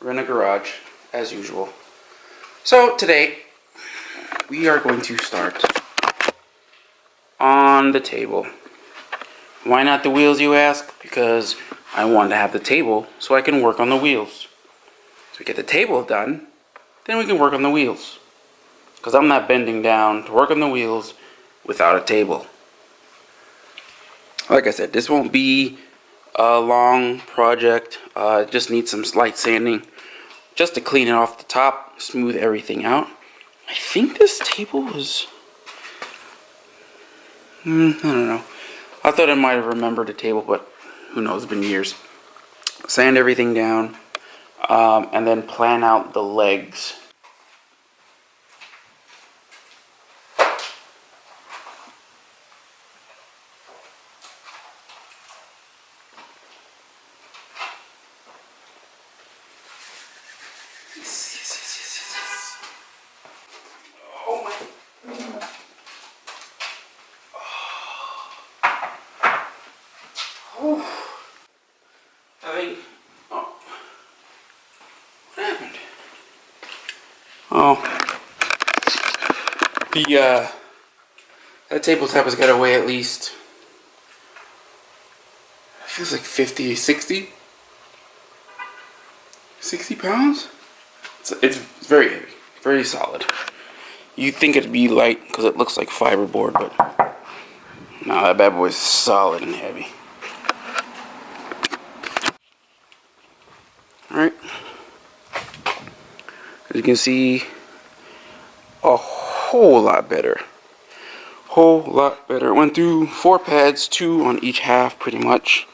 We're in a garage, as usual. So today, we are going to start on the table. Why not the wheels, you ask? Because I want to have the table so I can work on the wheels. So we get the table done, then we can work on the wheels. Because I'm not bending down to work on the wheels without a table. Like I said, this won't be a long project. It just needs some slight sanding just to clean it off the top, smooth everything out. I think this table was... I don't know. I thought I might have remembered the table, but who knows, it's been years. Sand everything down, and then plan out the legs. Oh my. I think, what happened? That tabletop has got to weigh at least, it feels like 50, 60 pounds? It's very heavy, very solid. You'd think it'd be light because it looks like fiberboard, but no, that bad boy is solid and heavy. Alright. As you can see, a whole lot better. Whole lot better. It went through 4 pads, 2 on each half pretty much.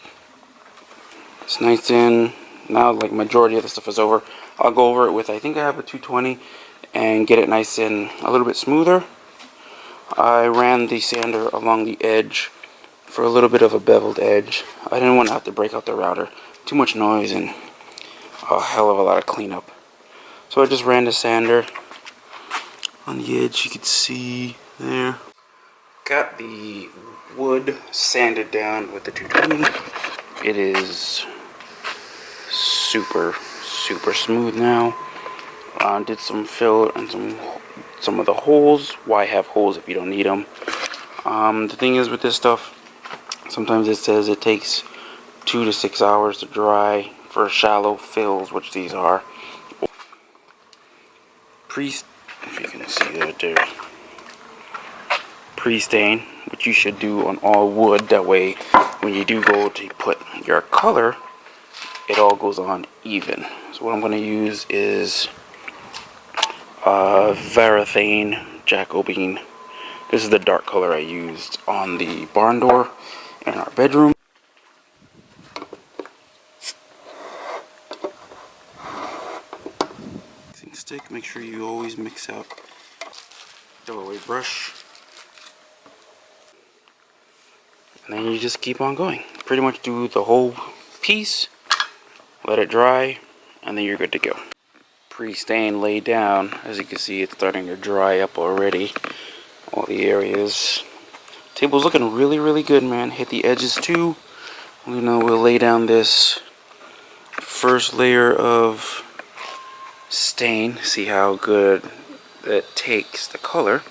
It's nice in. Now like majority of the stuff is over. I'll go over it with, I think I have a 220 and get it nice and a little bit smoother. I ran the sander along the edge for a little bit of a beveled edge. I didn't want to have to break out the router. Too much noise and a hell of a lot of cleanup. So I just ran the sander on the edge, you can see there. Got the wood sanded down with the 220. It is super smooth now. Did some fill and some of the holes. Why have holes if you don't need them? The thing is with this stuff, sometimes it says it takes 2 to 6 hours to dry for shallow fills, which these are. If you can see that there. Pre-stain, which you should do on all wood. That way, when you do go to put your color, it all goes on even. So what I'm going to use is Varathane Jacobean. This is the dark color I used on the barn door in our bedroom. Stick. Make sure you always mix out the away brush. And then you just keep on going. Pretty much do the whole piece, let it dry, and then you're good to go. Pre-stain laid down. As you can see, it's starting to dry up already. All the areas. Table's looking really good, man. Hit the edges too. We'll lay down this first layer of stain. See how good it takes the color.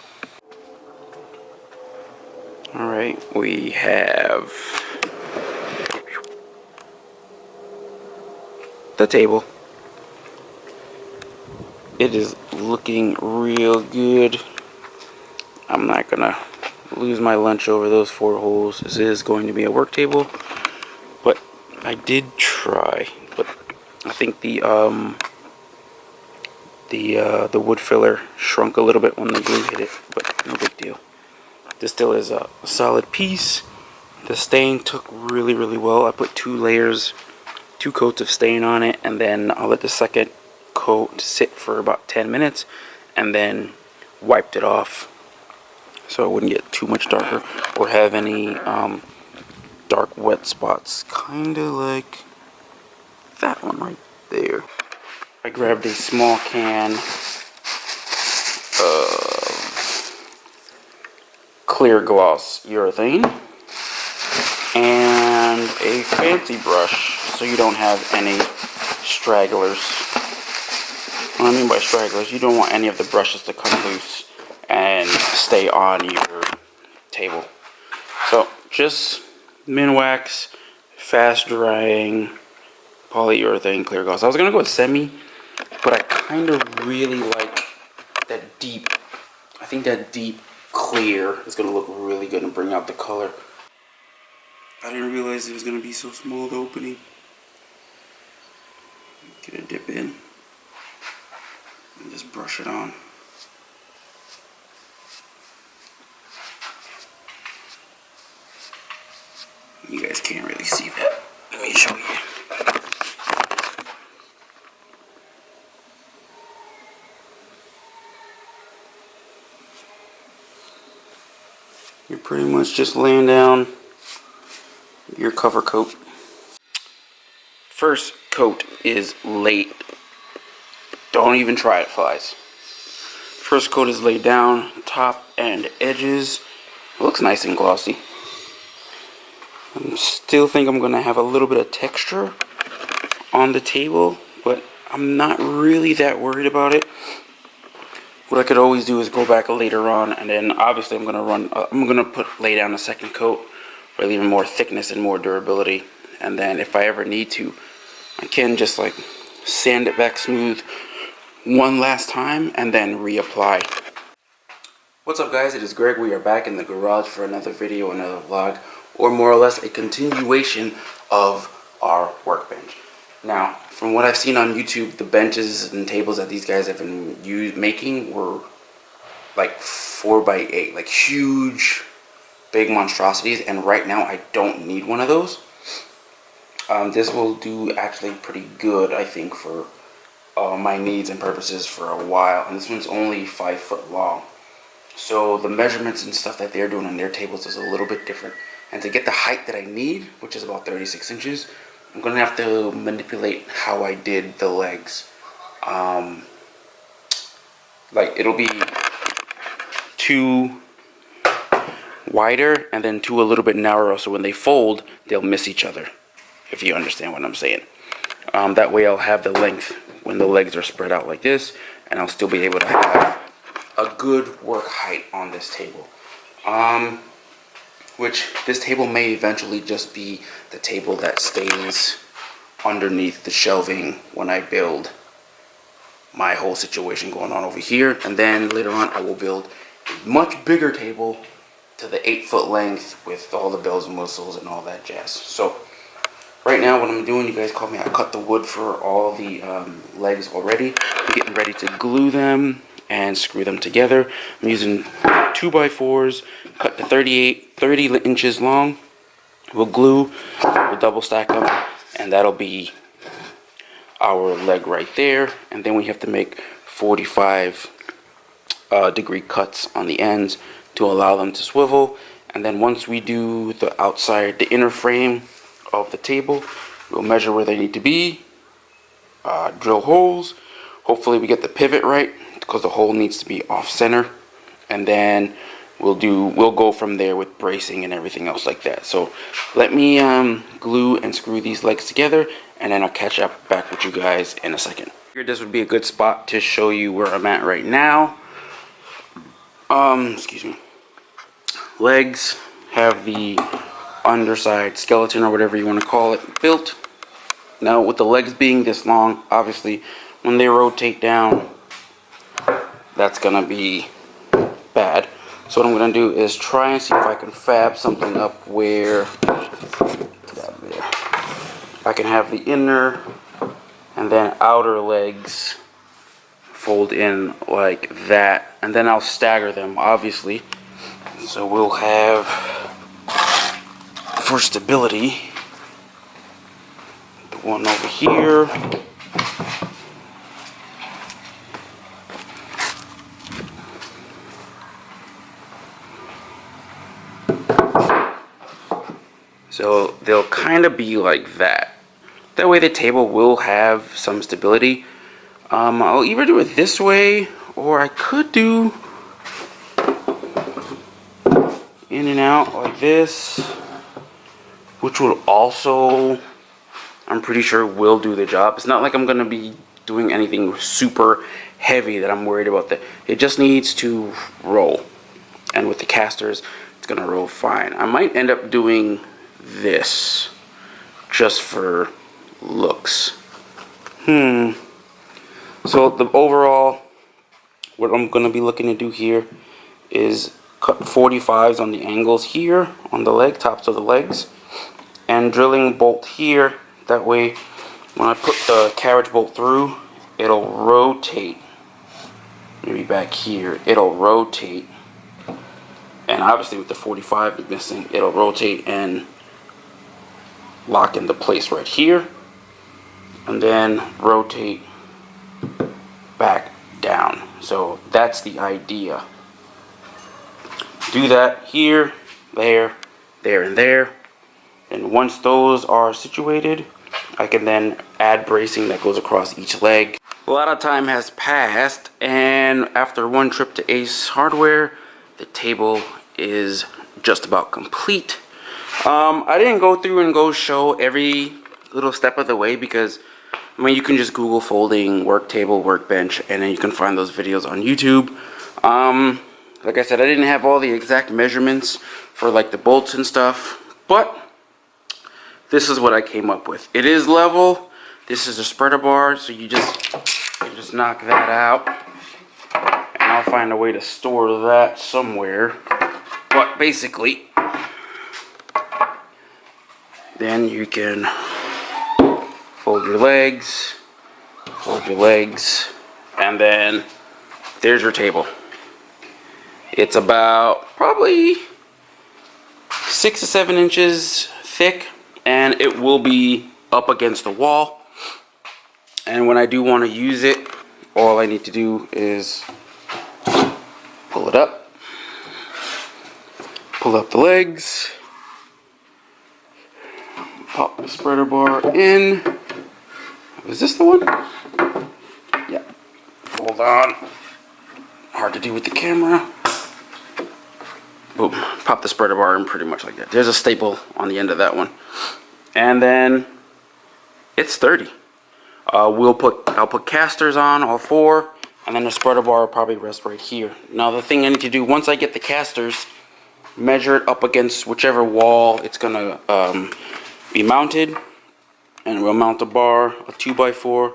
Alright, we have the table. It is looking real good. I'm not gonna lose my lunch over those 4 holes. This is going to be a work table, but I did try. But I think the wood filler shrunk a little bit when the glue hit it, but no big deal. This still is a solid piece. The stain took really well. I put 2 coats of stain on it, and then I'll let the second coat sit for about 10 minutes, and then wiped it off so it wouldn't get too much darker or have any dark wet spots, kinda like that one right there. I grabbed a small can of clear gloss urethane and a fancy brush so you don't have any stragglers. What I mean by stragglers, you don't want any of the brushes to come loose and stay on your table. So just Minwax, fast drying polyurethane clear gauze. I was gonna go with semi, but I kind of really like that deep. I think that deep clear is gonna look really good and bring out the color. I didn't realize it was gonna be so small, the opening. Get a dip in and just brush it on. You guys can't really see that. Let me show you. You're pretty much just laying down your cover coat. First coat is laid. Don't even try it, flies. First coat is laid down, top and edges. It looks nice and glossy. I still think I'm gonna have a little bit of texture on the table, but I'm not really that worried about it. What I could always do is go back later on, and then obviously I'm gonna lay down a second coat for even more thickness and more durability. And then if I ever need to, I can just like sand it back smooth one last time and then reapply. What's up, guys? It is Greg. We are back in the garage for another video, another vlog, or more or less a continuation of our workbench. Now, from what I've seen on YouTube, the benches and tables that these guys have been making were like 4x8, like huge, big monstrosities, and right now I don't need one of those. This will do actually pretty good, I think, for my needs and purposes for a while, and this one's only 5 foot long. So the measurements and stuff that they're doing on their tables is a little bit different. And to get the height that I need, which is about 36 inches, I'm going to have to manipulate how I did the legs. Like, it'll be 2 wider and then 2 a little bit narrower, so when they fold, they'll miss each other, if you understand what I'm saying. That way I'll have the length when the legs are spread out like this, and I'll still be able to have a good work height on this table. Which this table may eventually just be the table that stays underneath the shelving when I build my whole situation going on over here. And then later on I will build a much bigger table to the 8 foot length with all the bells and whistles and all that jazz. So right now what I'm doing, you guys call me, I cut the wood for all the legs already. I'm getting ready to glue them and screw them together. I'm using 2x4s, cut to 30 inches long. We'll glue, we'll double stack them, and that'll be our leg right there. And then we have to make 45 degree cuts on the ends to allow them to swivel. And then once we do the outside, the inner frame of the table, we'll measure where they need to be, drill holes. Hopefully we get the pivot right, because the hole needs to be off center, and then we'll go from there with bracing and everything else like that. So let me glue and screw these legs together, and then I'll catch up back with you guys in a second. I figured this would be a good spot to show you where I'm at right now. Excuse me. Legs have the underside skeleton, or whatever you want to call it, built. Now with the legs being this long, obviously when they rotate down, that's gonna be bad. So what I'm gonna do is try and see if I can fab something up where I can have the inner and then outer legs fold in like that, and then I'll stagger them, obviously. So we'll have, for stability, the one over here, so they'll kind of be like that. That way the table will have some stability. I'll either do it this way, or I could do in and out like this, which will also, I'm pretty sure, will do the job. It's not like I'm gonna be doing anything super heavy that I'm worried about. It just needs to roll, and with the casters it's gonna roll fine. I might end up doing this just for looks. So the overall, what I'm gonna be looking to do here is cut 45s on the angles here on the leg, tops of the legs, and drilling bolt here. That way when I put the carriage bolt through, it'll rotate. Maybe back here, it'll rotate, and obviously with the 45 missing, it'll rotate and lock into place right here, and then rotate back down. So that's the idea. Do that here, there, there, and there. And once those are situated, I can then add bracing that goes across each leg. A lot of time has passed, and after one trip to Ace Hardware, the table is just about complete. I didn't go through and go show every little step of the way because, I mean, you can just Google folding work table, workbench, and then you can find those videos on YouTube. Like I said, I didn't have all the exact measurements for like the bolts and stuff, but this is what I came up with. It is level. This is a spreader bar, so you just knock that out, and I'll find a way to store that somewhere. But basically, then you can fold your legs, and then there's your table. It's about probably 6 to 7 inches thick, and it will be up against the wall. And when I do want to use it, all I need to do is pull it up, pull up the legs, pop the spreader bar in. Was this the one? Yeah. Hold on. Hard to do with the camera. Boom. Pop the spreader bar in pretty much like that. There's a staple on the end of that one. And then it's 30. I'll put casters on, all 4, and then the spreader bar will probably rest right here. Now the thing I need to do, once I get the casters, measure it up against whichever wall it's gonna be mounted, and we'll mount a bar, a 2x4,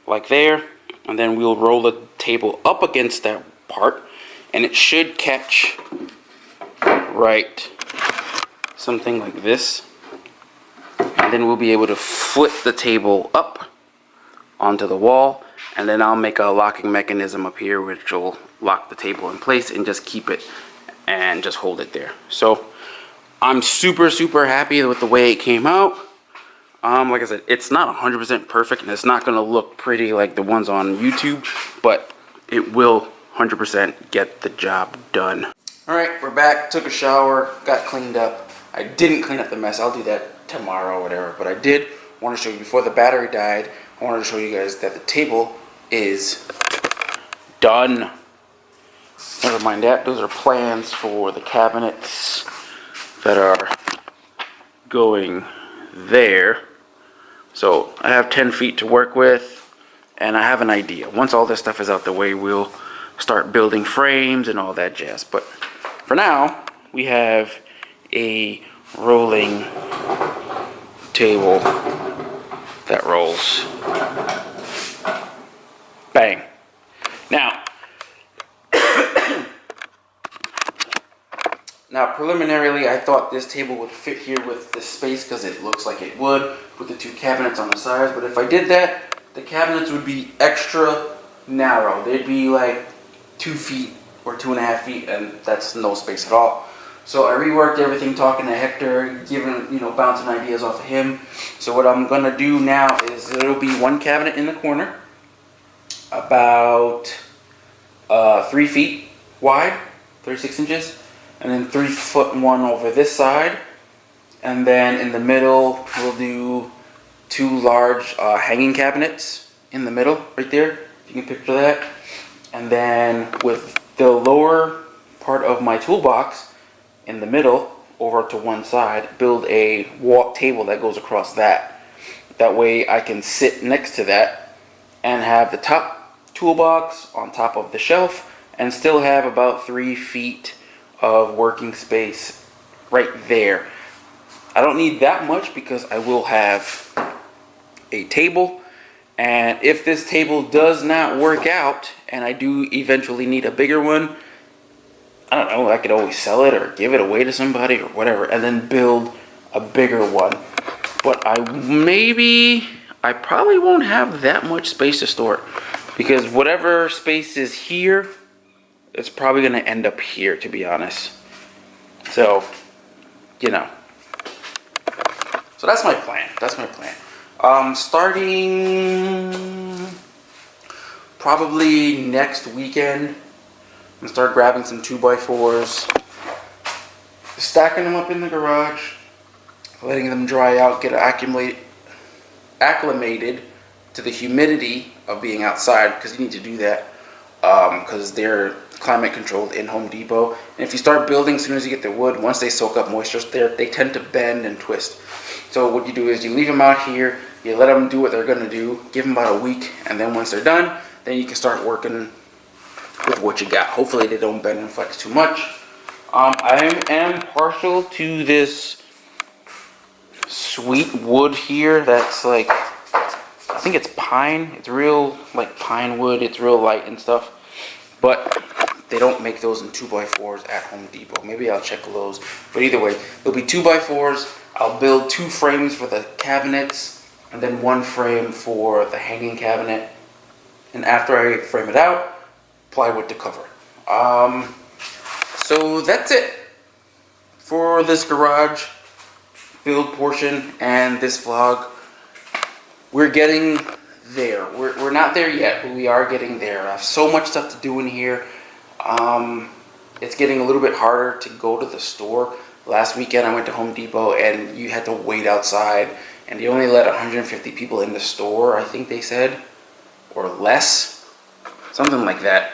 like there, and then we'll roll the table up against that part, and it should catch right something like this, and then we'll be able to flip the table up onto the wall, and then I'll make a locking mechanism up here which will lock the table in place and just keep it and just hold it there. So I'm super happy with the way it came out. Like I said, it's not 100% perfect, and it's not going to look pretty like the ones on YouTube, but it will 100% get the job done. Alright, we're back, took a shower, got cleaned up. I didn't clean up the mess, I'll do that tomorrow or whatever, but I did want to show you, before the battery died, I wanted to show you guys that the table is done. Never mind that, those are plans for the cabinets that are going there. So I have 10 feet to work with, and I have an idea. Once all this stuff is out the way, we'll start building frames and all that jazz. But for now, we have a rolling table that rolls. Bang. Now, preliminarily, I thought this table would fit here with this space because it looks like it would, with the 2 cabinets on the sides. But if I did that, the cabinets would be extra narrow. They'd be like 2 feet or 2.5 feet, and that's no space at all. So I reworked everything, talking to Hector, giving, bouncing ideas off of him. So what I'm gonna do now is it'll be 1 cabinet in the corner, about 3 feet wide, 36 inches, and then 3-foot one over this side, and then in the middle we'll do 2 large hanging cabinets in the middle, right there. If you can picture that. And then with the lower part of my toolbox in the middle, over to one side, build a walk table that goes across that. That way I can sit next to that and have the top toolbox on top of the shelf and still have about 3 feet of working space right there. I don't need that much because I will have a table, and if this table does not work out and I do eventually need a bigger one, I don't know, I could always sell it or give it away to somebody or whatever and then build a bigger one. But I probably won't have that much space to store it, because whatever space is here, it's probably going to end up here, to be honest. So, you know. So that's my plan. That's my plan. Starting probably next weekend, I'm gonna start grabbing some 2x4s, stacking them up in the garage, letting them dry out, get acclimated to the humidity of being outside, because you need to do that because they're climate controlled in Home Depot. And if you start building, as soon as you get the wood, once they soak up moisture, they tend to bend and twist. So what you do is you leave them out here, you let them do what they're gonna do, give them about a week, and then once they're done, then you can start working with what you got. Hopefully they don't bend and flex too much. I am partial to this sweet wood here that's like, I think it's pine. It's real like pine wood. It's real light and stuff. But they don't make those in 2x4s at Home Depot. Maybe I'll check Lowe's. But either way, there'll be 2x4s. I'll build 2 frames for the cabinets and then 1 frame for the hanging cabinet. And after I frame it out, plywood to cover. So that's it for this garage build portion and this vlog. We're getting there. We're not there yet, but we are getting there. I have so much stuff to do in here. It's getting a little bit harder to go to the store. Last weekend I went to Home Depot and you had to wait outside, and they only let 150 people in the store, I think they said, or less, something like that,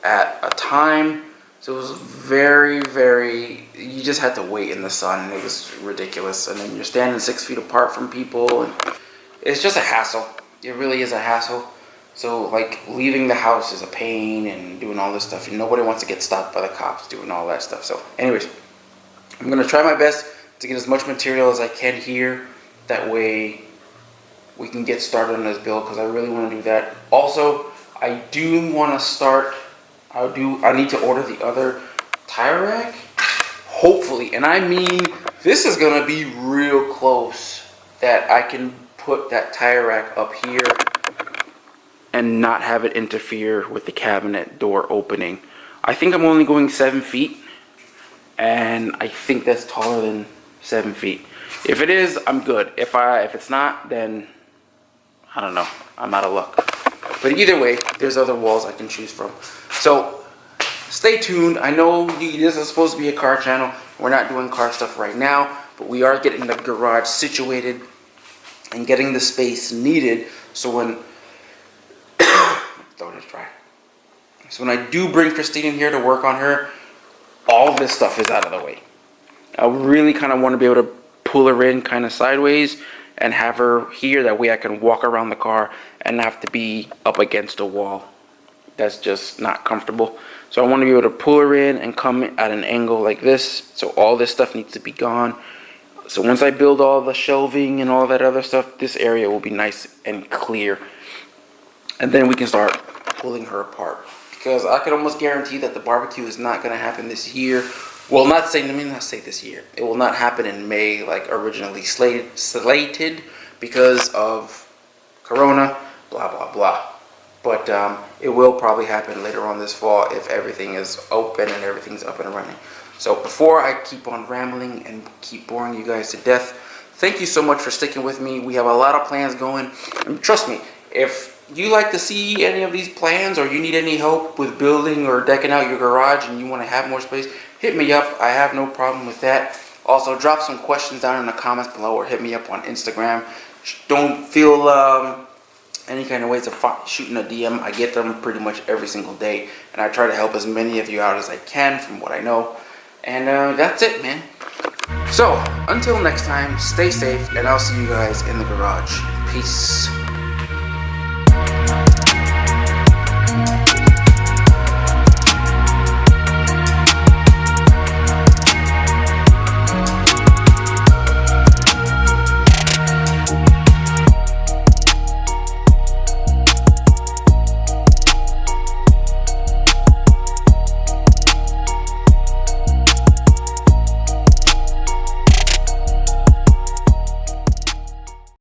at a time. So it was very, you just had to wait in the sun, and it was ridiculous. And then you're standing 6 feet apart from people, and it's just a hassle. It really is a hassle. So like leaving the house is a pain, and doing all this stuff, and nobody wants to get stopped by the cops doing all that stuff. So anyways, I'm gonna try my best to get as much material as I can here. That way we can get started on this build, because I really want to do that. Also, I do want to start, I need to order the other tire rack, hopefully. And I mean, this is gonna be real close, that I can put that tire rack up here and not have it interfere with the cabinet door opening. I think I'm only going 7 feet, and I think that's taller than 7 feet. If it is, I'm good. If it's not, then I don't know, I'm out of luck. But either way, there's other walls I can choose from. So stay tuned. I know this is supposed to be a car channel. We're not doing car stuff right now, but we are getting the garage situated and getting the space needed, so when throat is dry. So when I do bring Christine in here to work on her, all this stuff is out of the way. I really kind of want to be able to pull her in kind of sideways and have her here. That way I can walk around the car and not have to be up against a wall. That's just not comfortable. So I want to be able to pull her in and come at an angle like this. So all this stuff needs to be gone. So once I build all the shelving and all that other stuff, this area will be nice and clear. And then we can start pulling her apart. Because I can almost guarantee that the barbecue is not going to happen this year. Well, let me not say this year. It will not happen in May like originally slated because of Corona, blah, blah, blah. But it will probably happen later on this fall if everything is open and everything's up and running. So before I keep on rambling and keep boring you guys to death, thank you so much for sticking with me. We have a lot of plans going. And trust me, if you like to see any of these plans, or you need any help with building or decking out your garage and you want to have more space, hit me up. I have no problem with that. Also, drop some questions down in the comments below, or hit me up on Instagram. Don't feel any kind of ways of shooting a DM. I get them pretty much every single day, and I try to help as many of you out as I can from what I know. And that's it, man. So until next time, stay safe, and I'll see you guys in the garage. Peace.